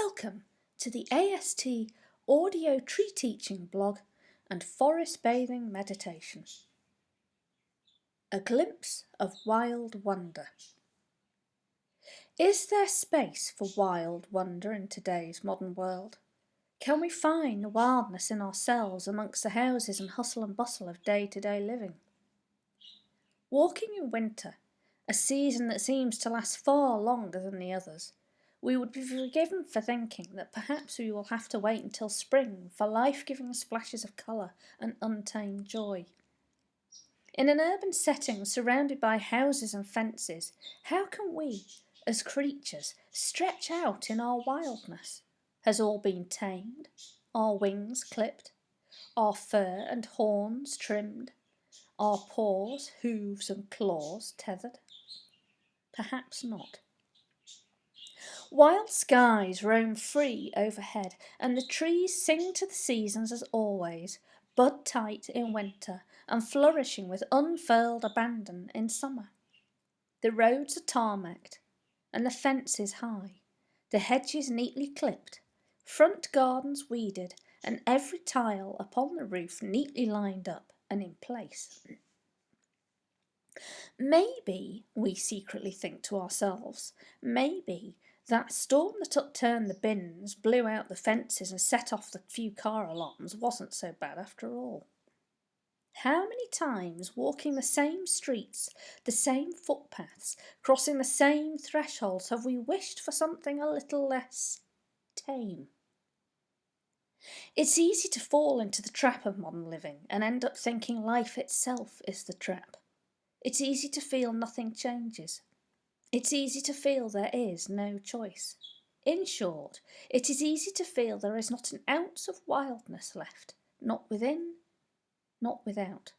Welcome to the AST Audio Tree Teaching blog and Forest Bathing Meditation. A glimpse of wild wonder. Is there space for wild wonder in today's modern world? Can we find the wildness in ourselves amongst the houses and hustle and bustle of day-to-day living? Walking in winter, a season that seems to last far longer than the others, we would be forgiven for thinking that perhaps we will have to wait until spring for life-giving splashes of colour and untamed joy. In an urban setting surrounded by houses and fences, how can we, as creatures, stretch out in our wildness? Has all been tamed, our wings clipped, our fur and horns trimmed, our paws, hooves and claws tethered? Perhaps not. Wild skies roam free overhead, and the trees sing to the seasons as always, bud tight in winter and flourishing with unfurled abandon in summer. The roads are tarmacked, and the fences high, the hedges neatly clipped, front gardens weeded, and every tile upon the roof neatly lined up and in place. Maybe, we secretly think to ourselves, maybe that storm that upturned the bins, blew out the fences and set off the few car alarms wasn't so bad after all. How many times, walking the same streets, the same footpaths, crossing the same thresholds, have we wished for something a little less tame? It's easy to fall into the trap of modern living and end up thinking life itself is the trap. It's easy to feel nothing changes. It's easy to feel there is no choice. In short, it is easy to feel there is not an ounce of wildness left, not within, not without.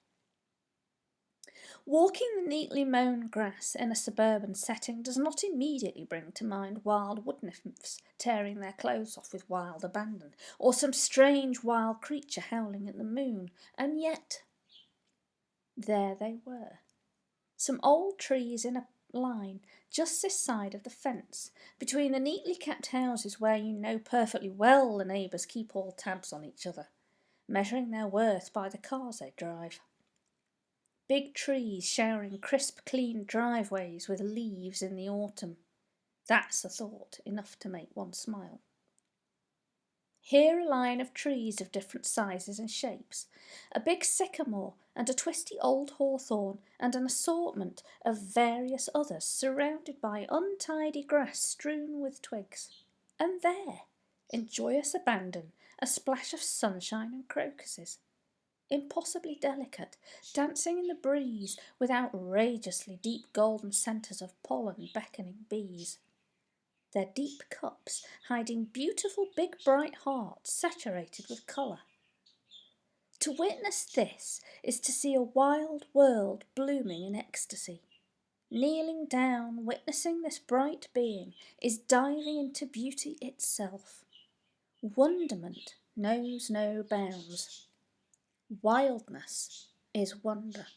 Walking the neatly mown grass in a suburban setting does not immediately bring to mind wild wood nymphs tearing their clothes off with wild abandon, or some strange wild creature howling at the moon, and yet there they were. Some old trees in a line just this side of the fence, between the neatly kept houses where you know perfectly well the neighbours keep all tabs on each other, measuring their worth by the cars they drive. Big trees showering crisp, clean driveways with leaves in the autumn. That's a thought enough to make one smile. Here a line of trees of different sizes and shapes, a big sycamore and a twisty old hawthorn and an assortment of various others surrounded by untidy grass strewn with twigs. And there, in joyous abandon, a splash of sunshine and crocuses, impossibly delicate, dancing in the breeze with outrageously deep golden centres of pollen beckoning bees. Their deep cups hiding beautiful big bright hearts saturated with colour. To witness this is to see a wild world blooming in ecstasy. Kneeling down, witnessing this bright being, is diving into beauty itself. Wonderment knows no bounds. Wildness is wonder.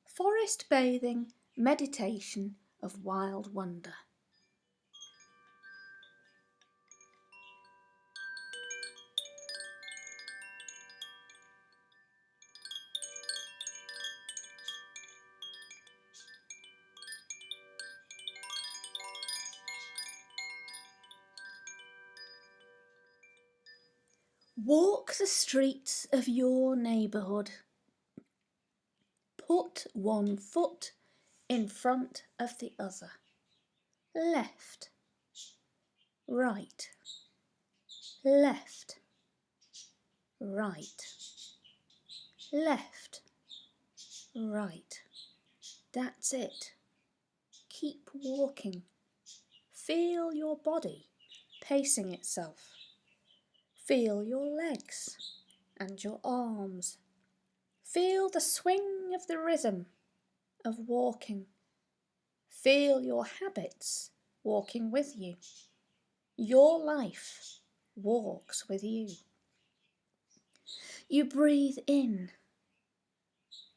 Forest bathing, meditation of wild wonder. Walk the streets of your neighbourhood. Put one foot in front of the other. Left, right, left, right, left, right. That's it. Keep walking. Feel your body pacing itself. Feel your legs and your arms. Feel the swing of the rhythm of walking. Feel your habits walking with you. Your life walks with you. You breathe in.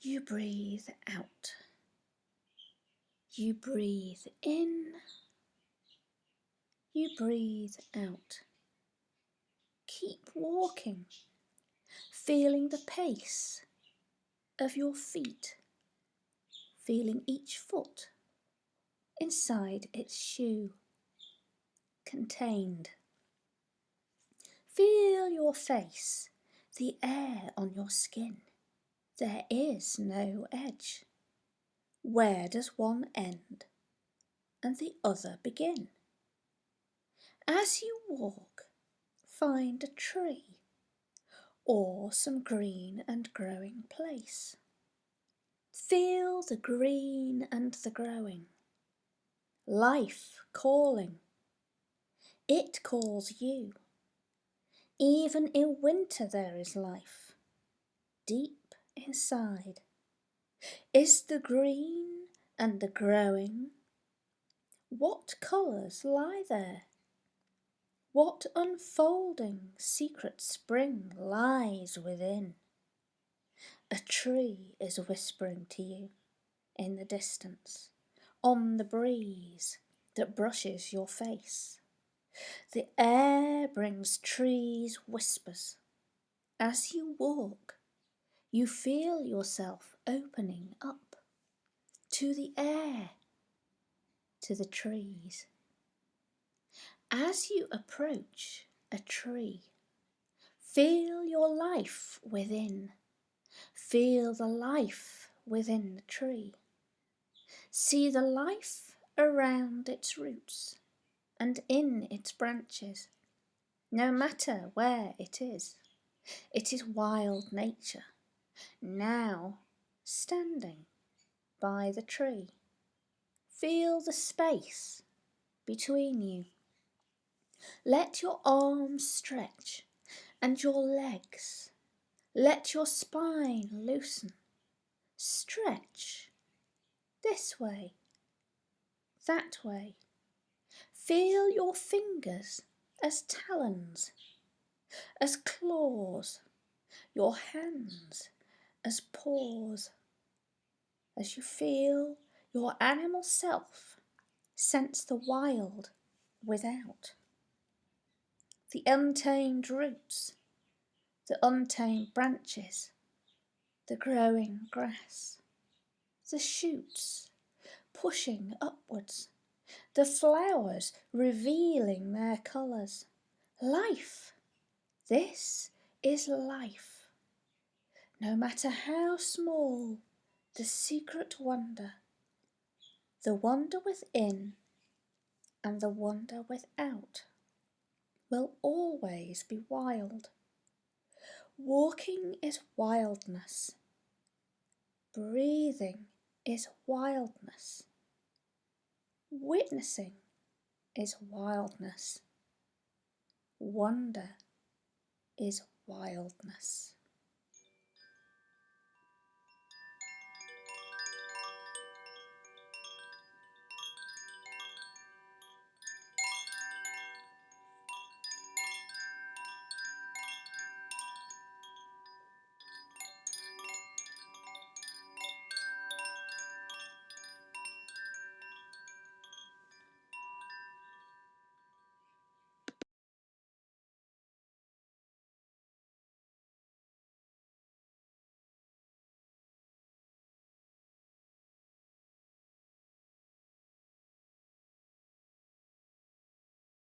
You breathe out. You breathe in. you breathe out. Keep walking, feeling the pace of your feet, feeling each foot inside its shoe, contained. Feel your face, the air on your skin. There is no edge. Where does one end and the other begin? As you walk, find a tree or some green and growing place. Feel the green and the growing. Life calling. It calls you. Even in winter there is life. Deep inside is the green and the growing. What colours lie there? What unfolding secret spring lies within? A tree is whispering to you in the distance, on the breeze that brushes your face. The air brings trees' whispers. As you walk, you feel yourself opening up to the air, to the trees. As you approach a tree, feel your life within. Feel the life within the tree. See the life around its roots and in its branches. No matter where it is wild nature, now standing by the tree. Feel the space between you. Let your arms stretch and your legs. Let your spine loosen. Stretch this way, that way. Feel your fingers as talons, as claws, your hands as paws. As you feel your animal self, sense the wild without. The untamed roots, the untamed branches, the growing grass, the shoots pushing upwards, the flowers revealing their colours. Life, this is life. No matter how small the secret wonder, the wonder within and the wonder without will always be wild. Walking is wildness. Breathing is wildness. Witnessing is wildness. Wonder is wildness.